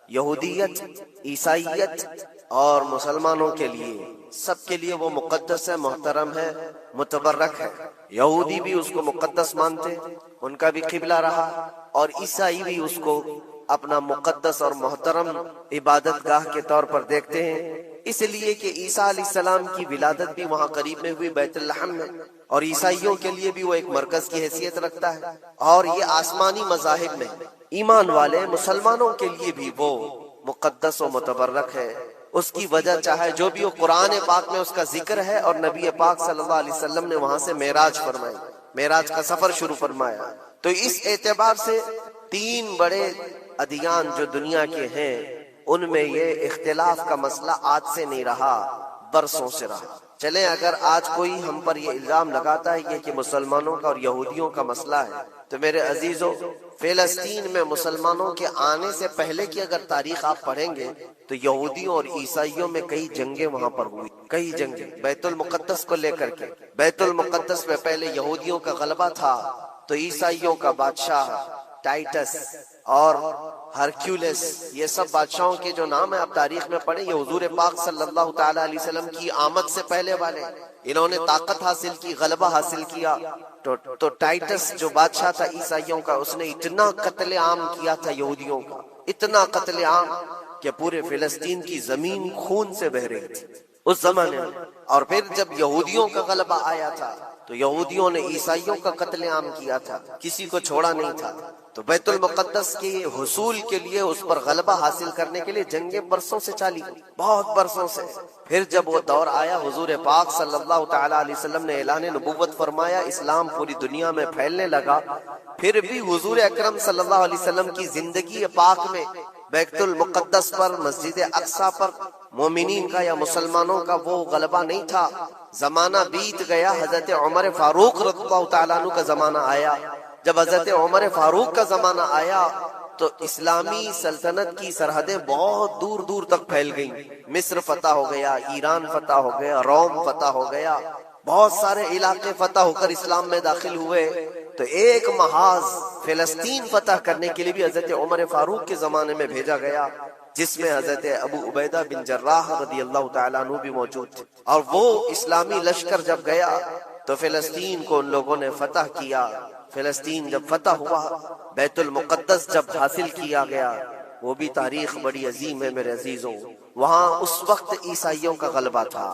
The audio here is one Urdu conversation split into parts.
یہودیت، عیسائیت اور مسلمانوں کے لیے، سب کے لیے وہ مقدس ہے، محترم ہے، متبرک ہے۔ یہودی بھی اس کو مقدس مانتے، ان کا بھی قبلہ رہا، اور عیسائی بھی اس کو اپنا مقدس اور محترم عبادت گاہ کے طور پر دیکھتے ہیں، اس لیے کہ عیسیٰ علیہ السلام کی ولادت بھی وہاں قریب میں ہوئی بیت لحم میں، اور عیسائیوں کے لیے بھی وہ ایک مرکز کی حیثیت رکھتا ہے، اور یہ آسمانی مذاہب میں ایمان والے مسلمانوں کے لیے بھی وہ مقدس و متبرک ہے۔ اس کی وجہ چاہے جو بھی ہو، قرآن پاک میں اس کا ذکر ہے، اور نبی پاک صلی اللہ علیہ وسلم نے وہاں سے معراج فرمائی، معراج کا سفر شروع فرمایا۔ تو اس اعتبار سے تین بڑے ادیان جو دنیا کے ہیں، ان میں یہ اختلاف کا مسئلہ آج سے نہیں رہا، برسوں سے رہا۔ چلیں اگر آج کوئی ہم پر یہ الزام لگاتا ہے یہ کہ مسلمانوں کا اور یہودیوں کا مسئلہ ہے، تو میرے عزیزو، فلسطین میں مسلمانوں کے آنے سے پہلے کی اگر تاریخ آپ پڑھیں گے تو یہودیوں اور عیسائیوں میں کئی جنگیں وہاں پر ہوئی، کئی جنگیں بیت المقدس کو لے کر کے۔ بیت المقدس میں پہلے یہودیوں کا غلبہ تھا، تو عیسائیوں کا بادشاہ ٹائٹس اور ہرکیولس، یہ سب بادشاہوں کے جو نام ہیں آپ تاریخ میں پڑھیں، یہ حضور پاک صلی اللہ تعالی علیہ وسلم کی آمد سے پہلے والے، انہوں نے طاقت حاصل کی، غلبہ حاصل کیا۔ تو ٹائٹس جو بادشاہ تھا عیسائیوں کا، اس نے اتنا قتل عام کیا تھا یہودیوں کا، اتنا قتل عام کہ پورے فلسطین کی زمین خون سے بہہ رہی تھی اس زمانے میں۔ اور پھر جب یہودیوں کا غلبہ آیا تھا تو یہودیوں نے عیسائیوں کا قتل عام کیا تھا، کسی کو چھوڑا نہیں تھا۔ تو بیت المقدس کے حصول کے لیے، اس پر غلبہ حاصل کرنے کے لیے جنگیں برسوں سے چلی، بہت برسوں سے۔ پھر جب وہ دور آیا، حضور پاک صلی اللہ تعالی علیہ وسلم نے اعلان نبوت فرمایا، اسلام پوری دنیا میں پھیلنے لگا، پھر بھی حضور اکرم صلی اللہ علیہ وسلم کی زندگی پاک میں بیت المقدس پر، مسجد اقصی پر مومنین کا یا مسلمانوں کا وہ غلبہ نہیں تھا۔ زمانہ بیت گیا، حضرت عمر فاروق رضی اللہ تعالیٰ عنہ کا زمانہ آیا۔ جب حضرت عمر فاروق کا زمانہ آیا تو اسلامی سلطنت کی سرحدیں بہت دور دور تک پھیل گئیں، مصر فتح ہو گیا، ایران فتح ہو گیا، روم فتح ہو گیا، بہت سارے علاقے فتح ہو کر اسلام میں داخل ہوئے۔ تو ایک محاذ فلسطین فتح کرنے کے لیے بھی حضرت عمر فاروق کے زمانے میں بھیجا گیا، جس میں حضرت ابو عبیدہ بن جراح رضی اللہ تعالیٰ عنہ بھی موجود تھے۔ اور وہ اسلامی لشکر جب گیا تو فلسطین کو ان لوگوں نے فتح کیا۔ فلسطین جب فتح ہوا، بیت المقدس جب حاصل کیا گیا، وہ بھی تاریخ بڑی عظیم ہے میرے عزیزوں۔ وہاں اس وقت عیسائیوں کا غلبہ تھا،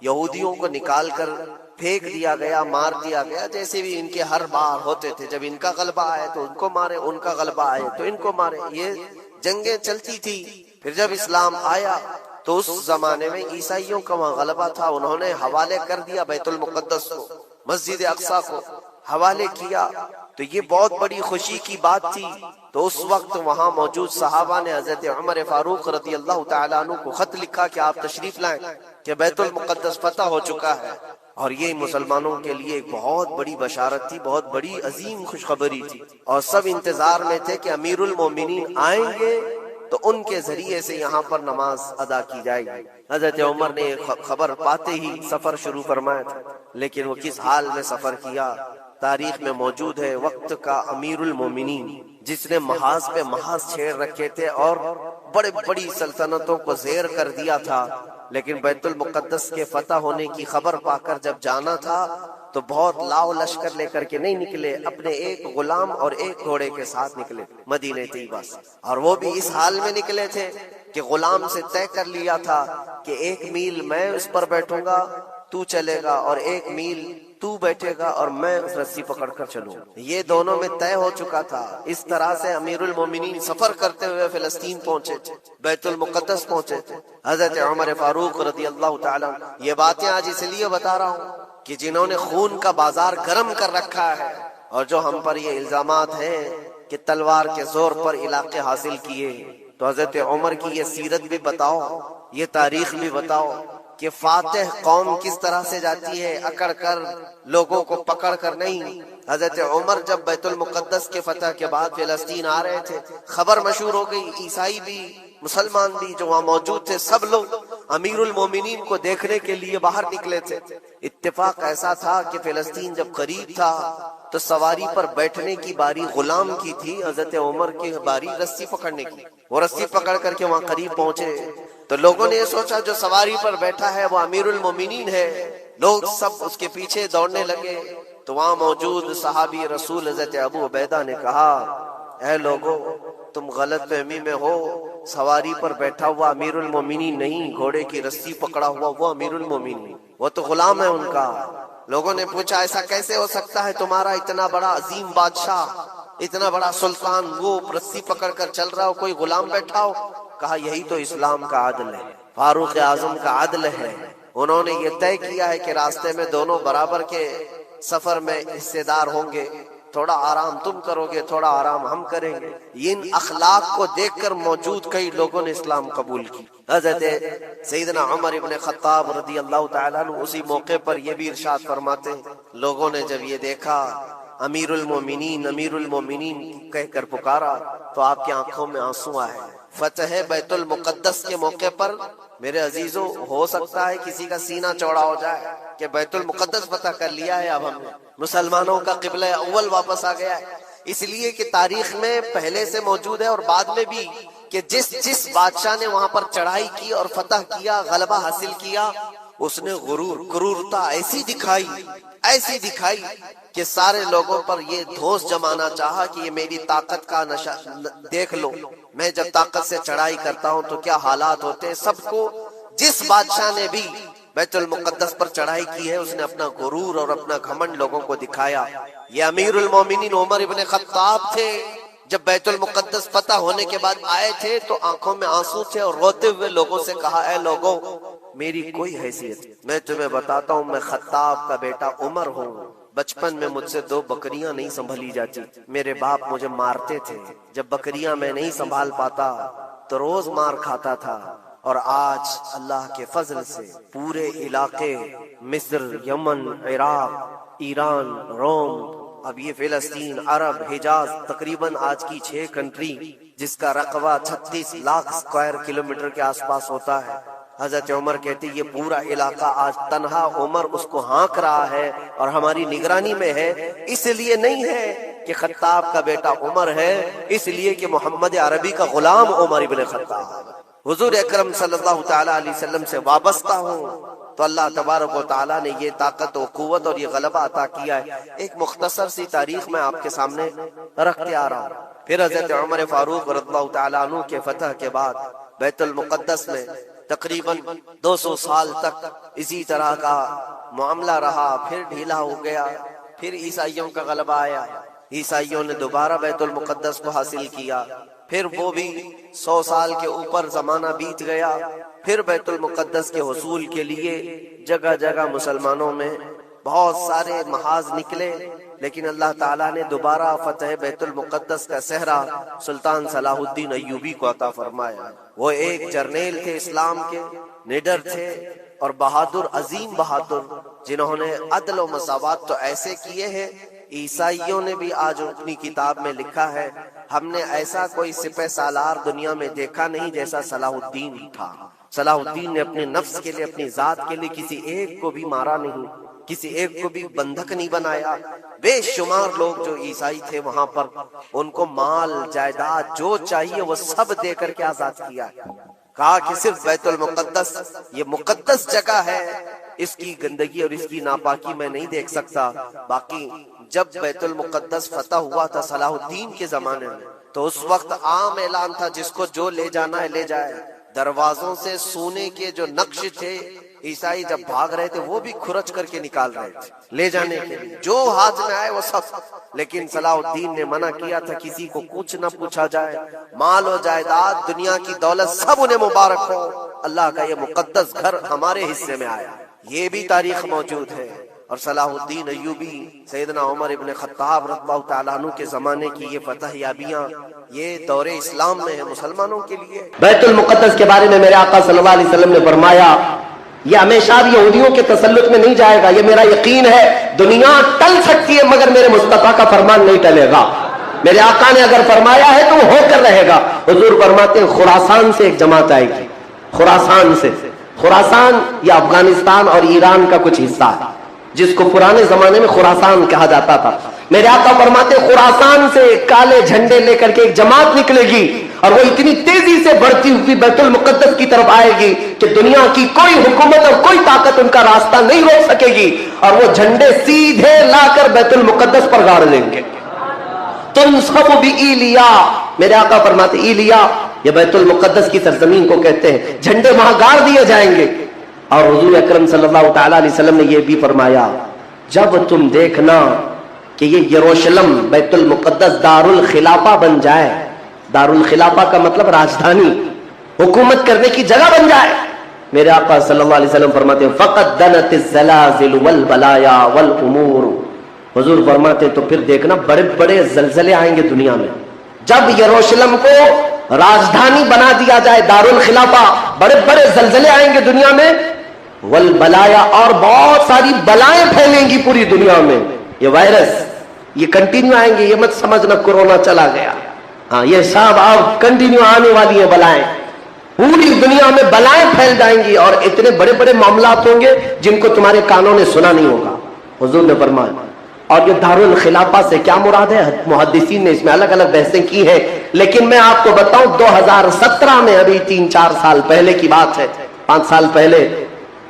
یہودیوں کو نکال کر پھینک دیا گیا، مار دیا گیا، جیسے بھی ان کے ہر بار ہوتے تھے، جب ان کا غلبہ آئے تو ان کو مارے، ان کا غلبہ آئے تو ان کو مارے، یہ جنگیں چلتی تھی۔ پھر جب اسلام آیا تو اس زمانے میں عیسائیوں کا وہاں غلبہ تھا، انہوں نے حوالے کر دیا بیت المقدس کو، مسجد اقصی کو حوالے کیا، تو یہ بہت بڑی خوشی کی بات تھی۔ تو اس وقت وہاں موجود صحابہ نے حضرت عمر فاروق رضی اللہ تعالیٰ عنہ کو خط لکھا کہ آپ تشریف لائیں کہ بیت المقدس فتح ہو چکا ہے۔ اور یہ مسلمانوں کے لیے ایک بہت بڑی بشارت تھی، بہت بڑی عظیم خوشخبری تھی، اور سب انتظار میں تھے کہ امیر المومنین آئیں گے تو ان کے ذریعے سے یہاں پر نماز ادا کی جائے گی۔ حضرت عمر نے خبر پاتے ہی سفر شروع فرمایا تھا، لیکن وہ کس حال میں سفر کیا تاریخ میں موجود ہے۔ وقت کا امیر المومنین جس نے محاذ پہ محاذ چھیڑ رکھے تھے اور بڑے بڑی سلطنتوں کو زیر کر دیا تھا، لیکن بیت المقدس کے فتح ہونے کی خبر پا کر جب جانا تھا تو بہت لاؤ لشکر لے کر کے نہیں نکلے، اپنے ایک غلام اور ایک گھوڑے کے ساتھ نکلے مدینہ طیبہ سے۔ اور وہ بھی اس حال میں نکلے تھے کہ غلام سے طے کر لیا تھا کہ 1 میل میں اس پر بیٹھوں گا، تو چلے گا، اور 1 میل تو بیٹھے گا اور میں اس رسی پکڑ کر چلوں۔ یہ دونوں میں طے ہو چکا تھا۔ اس طرح سے امیر المومنین سفر کرتے ہوئے فلسطین پہنچے تھے، بیت المقدس پہنچے تھے۔ حضرت عمر فاروق رضی اللہ تعالیٰ، یہ باتیں آج اس لیے بتا رہا ہوں کہ جنہوں نے خون کا بازار گرم کر رکھا ہے، اور جو ہم پر یہ الزامات ہیں کہ تلوار کے زور پر علاقے حاصل کیے، تو حضرت عمر کی یہ سیرت بھی بتاؤ، یہ تاریخ بھی بتاؤ کہ فاتح قوم کس طرح سے جاتی ہے، اکڑ کر، لوگوں کو پکڑ کر نہیں۔ حضرت عمر جب بیت المقدس کے فتح کے بعد فلسطین آ رہے تھے، خبر مشہور ہو گئی، عیسائی بھی مسلمان بھی جو وہاں موجود تھے، سب لوگ امیر المومنین کو دیکھنے کے لیے باہر نکلے تھے۔ اتفاق ایسا تھا کہ فلسطین جب قریب تھا تو سواری پر بیٹھنے کی باری غلام کی تھی، حضرت عمر کی باری رسی پکڑنے کی۔ وہ رسی پکڑ کر کے وہاں قریب پہنچے تو لوگوں نے یہ سوچا جو سواری پر بیٹھا ہے وہ امیر المومنین ہے، لوگ سب اس کے پیچھے دوڑنے لگے۔ تو وہاں موجود صحابی رسول حضرت ابو عبیدہ نے کہا، اے لوگو تم غلط فہمی میں ہو، سواری پر بیٹھا ہوا امیر المومنین نہیں، گھوڑے کی رسی پکڑا ہوا وہ امیر المومنین، وہ تو غلام ہے ان کا۔ لوگوں نے پوچھا ایسا کیسے ہو سکتا ہے، تمہارا اتنا بڑا عظیم بادشاہ، اتنا بڑا سلطان، وہ رسی پکڑ کر چل رہا ہو، کوئی غلام بیٹھا ہو؟ کہا یہی تو اسلام کا عدل ہے، فاروق اعظم کا عدل ہے۔ انہوں نے یہ طے کیا ہے کہ راستے میں دونوں برابر کے سفر میں حصے دار ہوں گے، تھوڑا آرام تم کرو گے، تھوڑا آرام ہم کریں گے۔ ان اخلاق کو دیکھ کر موجود کئی لوگوں نے اسلام قبول کی۔ حضرت سیدنا عمر ابن خطاب رضی اللہ تعالیٰ عنہ اسی موقع پر یہ بھی ارشاد فرماتے ہیں، لوگوں نے جب یہ دیکھا امیر المومنین امیر المومنین کہہ کر پکارا تو آپ کی آنکھوں میں آنسو آئے۔ فتح بیت المقدس کے موقع پر میرے عزیزو ہو سکتا ہے کسی کا سینہ چوڑا ہو جائے کہ بیت المقدس فتح کر لیا ہے، اب ہم نے مسلمانوں کا قبلہ اول واپس آ گیا ہے۔ اس لیے کہ تاریخ میں پہلے سے موجود ہے اور بعد میں بھی کہ جس بادشاہ نے وہاں پر چڑھائی کی اور فتح کیا، غلبہ حاصل کیا، اس نے کرورتا ایسی دکھائی کہ سارے لوگوں پر یہ دھوس جمانا چاہا کہ یہ میری طاقت کا نشہ دیکھ لو، میں جب طاقت سے چڑھائی کرتا ہوں تو کیا حالات ہوتے ہیں۔ سب کو جس بادشاہ نے بھی بیت المقدس پر چڑھائی کی ہے اس نے اپنا غرور اور اپنا گھمنڈ لوگوں کو دکھایا۔ یہ امیر المومنین عمر ابن خطاب تھے، جب بیت المقدس فتح ہونے کے بعد آئے تھے تو آنکھوں میں آنسو تھے اور روتے ہوئے لوگوں سے کہا، اے لوگوں میری کوئی حیثیت، میں تمہیں بتاتا ہوں میں خطاب کا بیٹا عمر ہوں۔ بچپن میں مجھ سے 2 بکریاں نہیں سنبھلی جاتی، میرے باپ مجھے مارتے تھے، جب بکریاں میں نہیں سنبھال پاتا تو روز مار کھاتا تھا، اور آج اللہ کے فضل سے پورے علاقے مصر، یمن، عراق، ایران، روم، اب یہ فلسطین، عرب، حجاز، تقریباً آج کی 6 کنٹری جس کا رقبہ 36 لاکھ اسکوائر کلومیٹر کے آس پاس ہوتا ہے۔ حضرت عمر کہتے یہ پورا علاقہ آج تنہا عمر اس کو ہانک رہا ہے اور ہماری نگرانی میں ہے، اس لیے نہیں ہے کہ خطاب کا بیٹا عمر ہے، اس لیے کہ محمد عربی کا غلام عمر ابن خطاب حضور اکرم صلی اللہ تعالی علیہ وسلم سے وابستہ ہوں تو اللہ تبارک و تعالیٰ نے یہ طاقت و قوت اور یہ غلبہ عطا کیا ہے۔ ایک مختصر سی تاریخ میں آپ کے سامنے رکھتے آ رہا ہوں۔ پھر حضرت عمر فاروق رضی اللہ تعالیٰ عنہ کے فتح کے بعد بیت المقدس میں تقریباً 200 سال تک اسی طرح کا معاملہ رہا، پھر ڈھیلا ہو گیا، پھر عیسائیوں کا غلبہ آیا، عیسائیوں نے دوبارہ بیت المقدس کو حاصل کیا، پھر وہ بھی 100 سال کے اوپر زمانہ بیت گیا، پھر بیت المقدس کے حصول کے لیے جگہ جگہ مسلمانوں میں بہت سارے محاذ نکلے، لیکن اللہ تعالیٰ نے دوبارہ فتح بیت المقدس کا صحرا سلطان صلاح الدین ایوبی کو عطا فرمایا۔ وہ ایک جرنیل تھے اسلام کے، نڈر تھے اور بہادر، عظیم بہادر، جنہوں نے عدل و مساوات تو ایسے کیے ہیں، عیسائیوں نے بھی آج اپنی کتاب میں لکھا ہے ہم نے ایسا کوئی سپہ سالار دنیا میں دیکھا نہیں جیسا صلاح الدین تھا۔ صلاح الدین نے اپنے نفس کے لیے، اپنی ذات کے لیے کسی ایک کو بھی مارا نہیں، کسی ایک کو بھی بندھک نہیں بنایا۔ بے شمار لوگ جو عیسائی تھے وہاں پر، ان کو مال جائیداد جو چاہیے وہ سب دے کر کے آزاد کیا، کہا کہ صرف بیت المقدس یہ مقدس جگہ ہے، اس کی گندگی اور اس کی ناپاکی میں نہیں دیکھ سکتا۔ باقی جب بیت المقدس فتح ہوا تھا صلاح الدین کے زمانے میں تو اس وقت عام اعلان تھا جس کو جو لے جانا ہے لے جائے۔ دروازوں سے سونے کے جو نقش تھے، عیسائی جب بھاگ رہے تھے وہ بھی کھرچ کر کے نکال رہے تھے لے جانے کے لیے، جو ہاتھ میں آئے وہ سب۔ لیکن صلاح الدین نے منع کیا تھا کسی کو کچھ نہ پوچھا جائے، مال و جائیداد، دنیا کی دولت سب انہیں مبارک ہو، اللہ کا یہ مقدس گھر ہمارے حصے میں آیا۔ یہ بھی تاریخ موجود ہے۔ اور صلاح الدین ایوبی، سیدنا عمر ابن خطاب رضی اللہ تعالیٰ عنہ کے زمانے کی یہ فتح یابیاں یہ دور اسلام میں ہے مسلمانوں کے لیے۔ بیت المقدس کے بارے میں میرے آقا صلی اللہ علیہ وسلم نے فرمایا یہ ہمیشہ یہودیوں کے تسلط میں نہیں جائے گا، یہ میرا یقین ہے۔ دنیا ٹل سکتی ہے مگر میرے مصطفیٰ کا فرمان نہیں ٹلے گا۔ میرے آقا نے اگر فرمایا ہے تو وہ ہو کر رہے گا۔ حضور فرماتے ہیں خراسان سے ایک جماعت آئے گی، خراسان سے۔ خراسان یہ افغانستان اور ایران کا کچھ حصہ ہے جس کو پرانے زمانے میں خراسان کہا جاتا تھا۔ میرے آقا فرماتے خراسان سے کالے جھنڈے لے کر کے ایک جماعت نکلے گی اور وہ اتنی تیزی سے بڑھتی ہوئی بیت المقدس کی طرف آئے گی کہ دنیا کی کوئی حکومت اور کوئی طاقت ان کا راستہ نہیں روک سکے گی، اور وہ جھنڈے سیدھے لا کر بیت المقدس پر گاڑ لیں گے۔ تنصب بإیلیا، میرے آقا فرماتے ایلیا یہ بیت المقدس کی سرزمین کو کہتے ہیں، جھنڈے وہاں گاڑ دیے جائیں گے۔ اور حضور اکرم صلی اللہ تعالی علیہ وسلم نے یہ بھی فرمایا، جب تم دیکھنا کہ یہ یروشلم بیت المقدس دارالخلافہ بن جائے، دارالخلافہ کا مطلب راجدھانی، حکومت کرنے کی جگہ بن جائے، میرے آقا صلی اللہ علیہ وسلم فرماتے ہیں فقد دنت الزلازل والبلایا والامور، حضور فرماتے تو پھر دیکھنا بڑے بڑے زلزلے آئیں گے دنیا میں۔ جب یروشلم کو راجدھانی بنا دیا جائے دارالخلافہ، بڑے بڑے زلزلے آئیں گے دنیا میں، والبلایا اور بہت ساری بلائیں پھیلیں گی پوری دنیا میں۔ یہ وائرس یہ کنٹینیو آئیں گے، یہ مت سمجھنا کورونا چلا گیا، ہاں یہ سب اب کنٹینیو آنے والی ہیں بلائیں، پوری دنیا میں بلائیں پھیل جائیں گی اور اتنے بڑے بڑے معاملات ہوں گے جن کو تمہارے کانوں نے سنا نہیں ہوگا، حضور نے فرمایا۔ اور یہ دارالخلافہ سے کیا مراد ہے؟ محدثین نے اس میں الگ الگ بحثیں کی ہیں، لیکن میں آپ کو بتاؤں 2017 میں، ابھی 3-4 سال پہلے کی بات ہے، 5 سال پہلے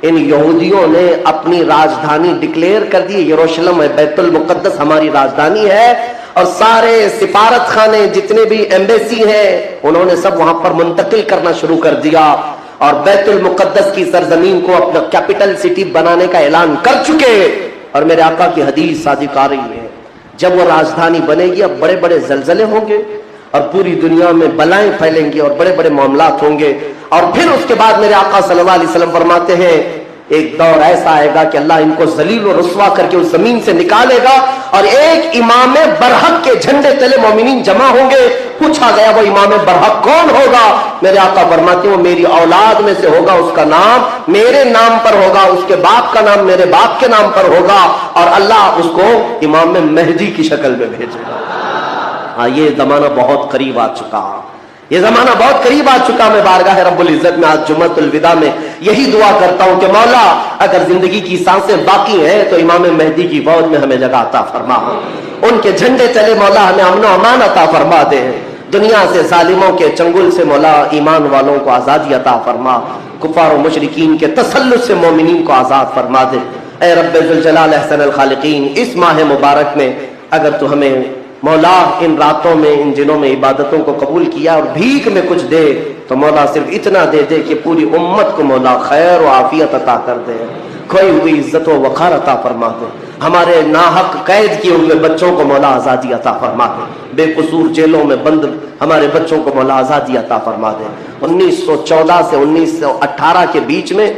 ان یہودیوں نے اپنی راجدھانی ڈکلیئر کر دی، یروشلم ہے، بیت المقدس ہماری راجدھانی ہے، اور سارے سفارت خانے جتنے بھی ایمبیسی ہیں انہوں نے سب وہاں پر منتقل کرنا شروع کر دیا، اور بیت المقدس کی سرزمین کو اپنا کیپٹل سٹی بنانے کا اعلان کر چکے۔ اور میرے آقا کی حدیث صادق آ رہی ہے، جب وہ راجدھانی بنے گی اب بڑے بڑے زلزلے ہوں گے اور پوری دنیا میں بلائیں پھیلیں گی اور بڑے بڑے معاملات ہوں گے، اور پھر اس کے بعد میرے آقا صلی اللہ علیہ وسلم فرماتے ہیں ایک دور ایسا آئے گا کہ اللہ ان کو ذلیل و رسوا کر کے اس زمین سے نکالے گا، اور ایک امام برحق کے جھنڈے تلے مومنین جمع ہوں گے۔ پوچھا گیا وہ امام برحق کون ہوگا؟ میرے آقا فرماتے ہیں وہ میری اولاد میں سے ہوگا، اس کا نام میرے نام پر ہوگا، اس کے باپ کا نام میرے باپ کے نام پر ہوگا، اور اللہ اس کو امام مہدی کی شکل میں بھیجے گا۔ ہاں یہ زمانہ بہت قریب آ چکا، یہ زمانہ بہت قریب آ چکا۔ میں بارگاہ رب العزت میں آج جمعۃ الوداع میں یہی دعا کرتا ہوں کہ مولا اگر زندگی کی سانسیں باقی ہیں تو امام مہدی کی فوج میں ہمیں جگہ عطا فرما، ان کے جھنڈے تلے مولا ہمیں امن و امان عطا فرما دے، دنیا سے ظالموں کے چنگل سے مولا ایمان والوں کو آزادی عطا فرما، کفار و مشرکین کے تسلط سے مومنین کو آزاد فرما دے۔ اے رب ذوالجلال احسن الخالقین، اس ماہ مبارک میں اگر تو ہمیں مولا ان راتوں میں ان دنوں میں عبادتوں کو قبول کیا اور بھیک میں کچھ دے تو مولا صرف اتنا دے دے کہ پوری امت کو مولا خیر و عافیت عطا کر دے، کھوئی ہوئی عزت و وقار عطا فرما دے، ہمارے ناحق قید کیے ہوئے بچوں کو مولا آزادی عطا فرما دے، بے قصور جیلوں میں بند ہمارے بچوں کو مولا آزادی عطا فرما دے۔ 1914 سے 1918 کے بیچ میں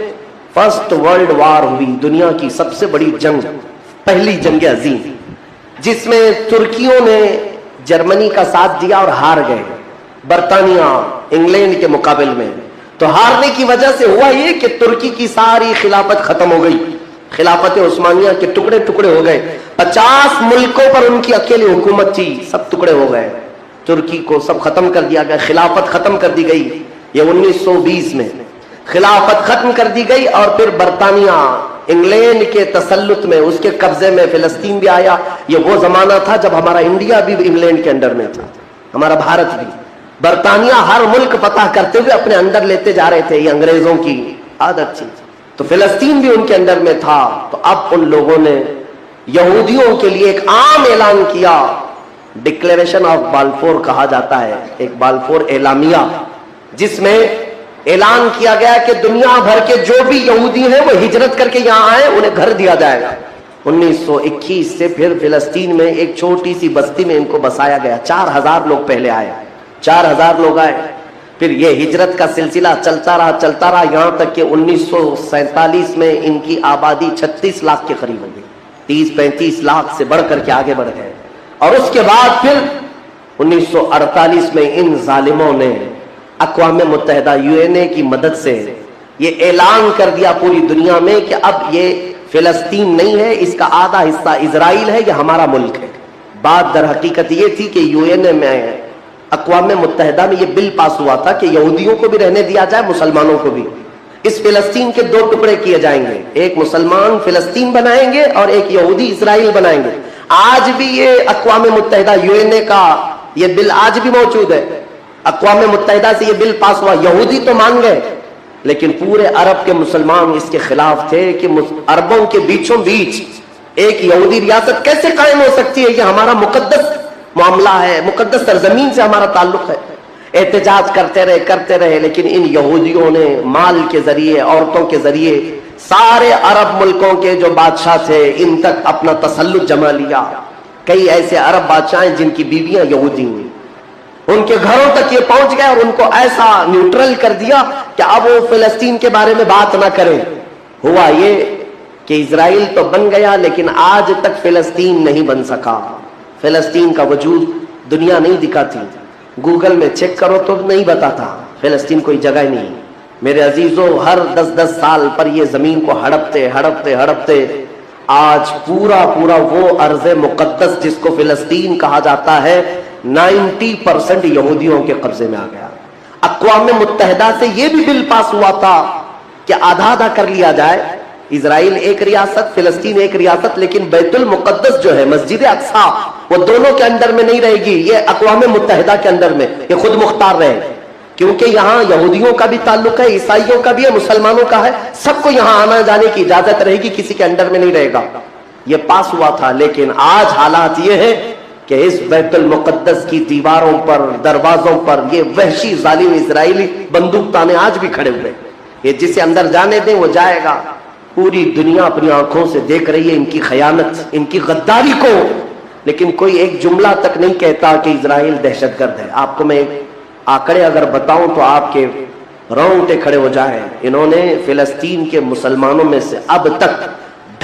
فرسٹ ورلڈ وار ہوئی، دنیا کی سب سے بڑی جنگ، پہلی جنگ عظیم، جس میں ترکیوں نے جرمنی کا ساتھ دیا اور ہار گئے برطانیہ انگلینڈ کے مقابل میں۔ تو ہارنے کی وجہ سے ہوا یہ کہ ترکی کی ساری خلافت ختم ہو گئی، خلافت عثمانیہ کے ٹکڑے ٹکڑے ہو گئے، 50 ملکوں پر ان کی اکیلی حکومت تھی، سب ٹکڑے ہو گئے، ترکی کو سب ختم کر دیا گیا، خلافت ختم کر دی گئی۔ یہ 1920 میں خلافت ختم کر دی گئی، اور پھر برطانیہ انگلینڈ کے تسلط میں، اس کے قبضے میں فلسطین بھی آیا۔ یہ وہ زمانہ تھا جب ہمارا انڈیا بھی انگلینڈ کے انڈر میں تھا، ہمارا بھارت بھی۔ برطانیہ ہر ملک فتح کرتے ہوئے اپنے اندر لیتے جا رہے تھے، یہ انگریزوں کی عادت تھی، تو فلسطین بھی ان کے اندر میں تھا۔ تو اب ان لوگوں نے یہودیوں کے لیے ایک عام اعلان کیا، ڈکلیریشن آف بالفور کہا جاتا ہے، ایک بالفور اعلامیہ، جس میں اعلان کیا گیا کہ دنیا بھر کے جو بھی یہودی ہیں وہ ہجرت کر کے یہاں آئے، انہیں گھر دیا جائے گا۔ 1921 سے پھر فلسطین میں ایک چھوٹی سی بستی میں ان کو بسایا گیا، 4000 لوگ پہلے آئے، 4000 لوگ آئے، پھر یہ ہجرت کا سلسلہ چلتا رہا یہاں تک کہ 1947 میں ان کی آبادی 36 لاکھ کے قریب ہو گئی، 30-35 لاکھ سے بڑھ کر کے آگے بڑھ گئے۔ اور اس کے بعد پھر 1948 میں ان ظالموں نے اقوام متحدہ UN کی مدد سے یہ اعلان کر دیا پوری دنیا میں کہ اب یہ فلسطین نہیں ہے، اس کا آدھا حصہ اسرائیل ہے، یہ ہمارا ملک ہے۔ بات در حقیقت یہ تھی کہ UN میں، اقوام متحدہ میں یہ بل پاس ہوا تھا کہ یہودیوں کو بھی رہنے دیا جائے، مسلمانوں کو بھی۔ اس فلسطین کے 2 ٹکڑے کیے جائیں گے، ایک مسلمان فلسطین بنائیں گے اور ایک یہودی اسرائیل بنائیں گے۔ آج بھی یہ اقوام متحدہ UN کا یہ بل آج بھی موجود ہے. اقوام متحدہ سے یہ بل پاس ہوا. یہودی تو مان گئے لیکن پورے عرب کے مسلمان اس کے خلاف تھے کہ عربوں کے بیچوں بیچ ایک یہودی ریاست کیسے قائم ہو سکتی ہے. یہ ہمارا مقدس معاملہ ہے, مقدس سرزمین سے ہمارا تعلق ہے. احتجاج کرتے رہے لیکن ان یہودیوں نے مال کے ذریعے, عورتوں کے ذریعے سارے عرب ملکوں کے جو بادشاہ تھے ان تک اپنا تسلط جما لیا. کئی ایسے عرب بادشاہ ہیں جن کی بیویاں یہودی ہوئی, ان کے گھروں تک یہ پہنچ گئے اور ان کو ایسا نیوٹرل کر دیا کہ اب وہ فلسطین کے بارے میں بات نہ کریں. ہوا یہ کہ اسرائیل تو بن گیا لیکن آج تک فلسطین نہیں بن سکا. فلسطین کا وجود دنیا نہیں دکھاتی, گوگل میں چیک کرو تو نہیں بتاتا فلسطین کوئی جگہ نہیں. میرے عزیزوں, ہر 10 سال پر یہ زمین کو ہڑپتے آج پورا وہ ارض مقدس جس کو فلسطین کہا جاتا ہے 90% یہودیوں کے قبضے میں آ گیا. اقوام متحدہ سے یہ بھی بل پاس ہوا تھا کہ آدھا کر لیا جائے, اسرائیل ایک ریاست, فلسطین ایک ریاست, لیکن بیت المقدس جو ہے مسجد اقصی وہ دونوں کے اندر میں نہیں رہے گی, یہ اقوام متحدہ کے اندر میں, یہ خود مختار رہے. کیونکہ یہاں یہودیوں کا بھی تعلق ہے, عیسائیوں کا بھی ہے, مسلمانوں کا ہے, سب کو یہاں آنا جانے کی اجازت رہے گی, کسی کے انڈر میں نہیں رہے گا. یہ پاس ہوا تھا لیکن آج حالات یہ ہے کہ اس بیت المقدس کی دیواروں پر, دروازوں پر یہ وحشی ظالم اسرائیلی بندوق تانے آج بھی کھڑے ہوئے. یہ جسے اندر جانے دیں وہ جائے گا. پوری دنیا اپنی آنکھوں سے دیکھ رہی ہے ان کی خیانت, ان کی غداری کو, لیکن کوئی ایک جملہ تک نہیں کہتا کہ اسرائیل دہشت گرد ہے. آپ کو میں آنکڑے اگر بتاؤں تو آپ کے رونگٹے کھڑے ہو جائیں. انہوں نے فلسطین کے مسلمانوں میں سے اب تک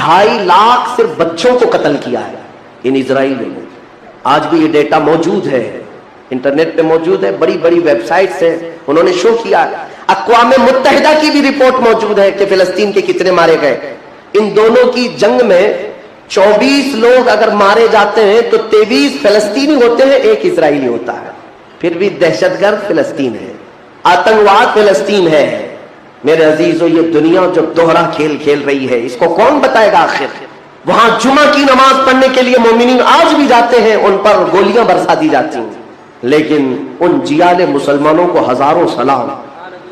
2.5 لاکھ صرف بچوں کو قتل کیا ہے ان اسرائیلیوں نے. آج بھی یہ ڈیٹا موجود ہے, انٹرنیٹ پہ موجود ہے, بڑی ویب سائٹ سے انہوں نے شو کیا. اقوام متحدہ کی بھی رپورٹ موجود ہے کہ فلسطین کے کتنے مارے گئے. ان دونوں کی جنگ میں 24 لوگ اگر مارے جاتے ہیں تو 23 فلسطینی ہوتے ہیں, ایک اسرائیلی ہوتا ہے. پھر بھی دہشت گرد فلسطین ہے, آتنکواد فلسطین ہے. میرے عزیزو, یہ دنیا جو دوہرا کھیل کھیل رہی ہے اس کو کون بتائے گا آخر. وہاں جمعہ کی نماز پڑھنے کے لیے مومنین آج بھی جاتے ہیں, ان پر گولیاں برسا دی جاتی ہیں, لیکن ان جیال مسلمانوں کو ہزاروں سلام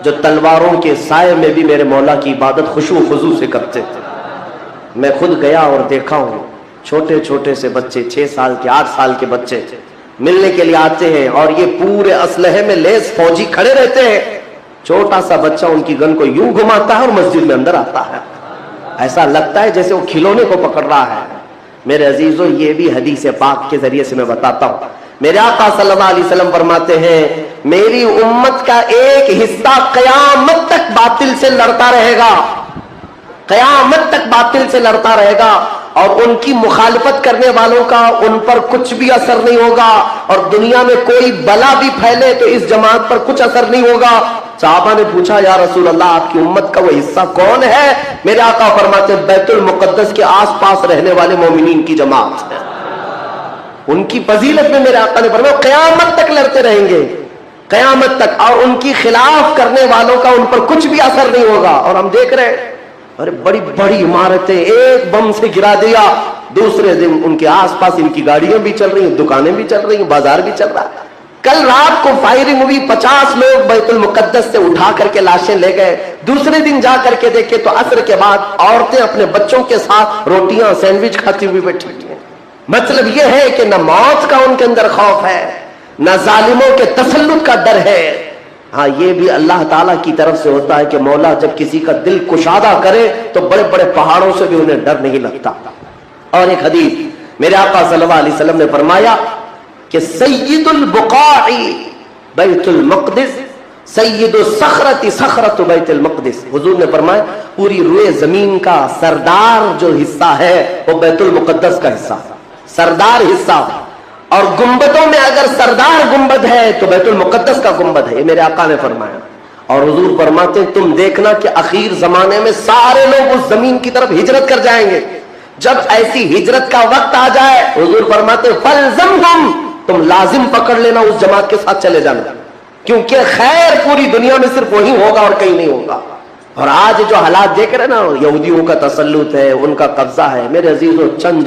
جو تلواروں کے سائے میں بھی میرے مولا کی عبادت خشوع و خضوع سے کرتے تھے. میں خود گیا اور دیکھا ہوں, چھوٹے سے بچے, 6 سال کے 8 سال کے بچے ملنے کے لیے آتے ہیں اور یہ پورے اسلحے میں لیس فوجی کھڑے رہتے ہیں. چھوٹا سا بچہ ان کی گن کو یوں گھماتا ہے اور مسجد میں اندر آتا ہے, ایسا لگتا ہے جیسے وہ کھلونے کو پکڑ رہا ہے. میرے عزیزوں, یہ بھی حدیث پاک کے ذریعے سے میں بتاتا ہوں. میرے آقا صلی اللہ علیہ وسلم فرماتے ہیں میری امت کا ایک حصہ قیامت تک باطل سے لڑتا رہے گا, قیامت تک باطل سے لڑتا رہے گا, اور ان کی مخالفت کرنے والوں کا ان پر کچھ بھی اثر نہیں ہوگا, اور دنیا میں کوئی بلا بھی پھیلے تو اس جماعت پر کچھ اثر نہیں ہوگا. صحابہ نے پوچھا یا رسول اللہ آپ کی امت کا وہ حصہ کون ہے؟ میرے آقا فرماتے بیت المقدس کے آس پاس رہنے والے مومنین کی جماعت ہے. ان کی فضیلت میں میرے آقا نے فرمایا قیامت تک لڑتے رہیں گے, قیامت تک, اور ان کی خلاف کرنے والوں کا ان پر کچھ بھی اثر نہیں ہوگا. اور ہم دیکھ رہے ہیں ارے بڑی عمارتیں ایک بم سے گرا دیا, دوسرے دن ان کے آس پاس ان کی گاڑیاں بھی چل رہی ہیں, دکانیں بھی چل رہی ہیں, بازار بھی چل رہا ہے. کل رات کو فائرنگ ہوئی, 50 لوگ بیت المقدس سے اٹھا کر کے لاشیں لے گئے. دوسرے دن جا کر کے دیکھے تو عصر کے بعد عورتیں اپنے بچوں کے ساتھ روٹیاں سینڈوچ کھاتی ہوئی بیٹھی ہوئی ہیں. مطلب یہ ہے کہ نہ موت کا ان کے اندر خوف ہے, نہ ظالموں کے تسلط کا ڈر ہے. ہاں یہ بھی اللہ تعالیٰ کی طرف سے ہوتا ہے کہ مولا جب کسی کا دل کشادہ کرے تو بڑے بڑے پہاڑوں سے بھی انہیں ڈر نہیں لگتا. اور ایک حدیث میرے آقا صلی اللہ علیہ وسلم نے فرمایا کہ سید البقاع بیت المقدس سید الصخرۃ صخرۃ بیت المقدس. حضور نے فرمایا پوری روئے زمین کا سردار جو حصہ ہے وہ بیت المقدس کا حصہ, سردار حصہ. اور گنبدوں میں اگر سردار گنبد ہے تو بیت المقدس کا گنبد ہے, یہ میرے آقا نے فرمایا. اور حضور فرماتے ہیں تم دیکھنا کہ اخیر زمانے میں سارے لوگ اس زمین کی طرف ہجرت کر جائیں گے. جب ایسی ہجرت کا وقت آ جائے حضور فرماتے ہیں فلزمہم, تم لازم پکڑ لینا اس جماعت کے ساتھ چلے جانا, کیونکہ خیر پوری دنیا میں صرف وہی ہوگا اور کہیں نہیں ہوگا. اور آج جو حالات دیکھ رہے ہیں نا, یہودیوں کا تسلط ہے, ان کا قبضہ ہے. میرے عزیزو, چند